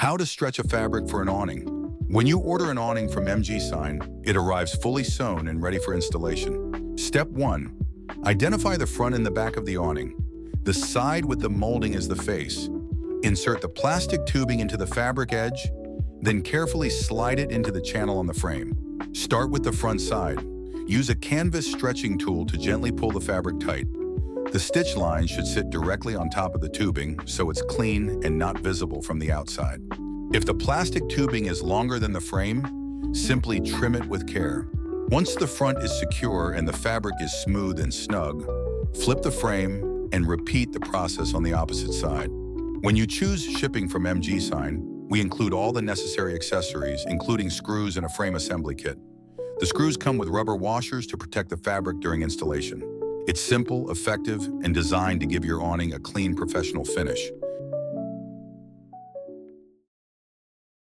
How to stretch a fabric for an awning. When you order an awning from MG Sign, it arrives fully sewn and ready for installation. Step 1. Identify the front and the back of the awning. The side with the molding is the face. Insert the plastic tubing into the fabric edge, then carefully slide it into the channel on the frame. Start with the front side. Use a canvas stretching tool to gently pull the fabric tight. The stitch line should sit directly on top of the tubing, so it's clean and not visible from the outside. If the plastic tubing is longer than the frame, simply trim it with care. Once the front is secure and the fabric is smooth and snug, flip the frame and repeat the process on the opposite side. When you choose shipping from MG Sign, we include all the necessary accessories, including screws and a frame assembly kit. The screws come with rubber washers to protect the fabric during installation. It's simple, effective, and designed to give your awning a clean, professional finish.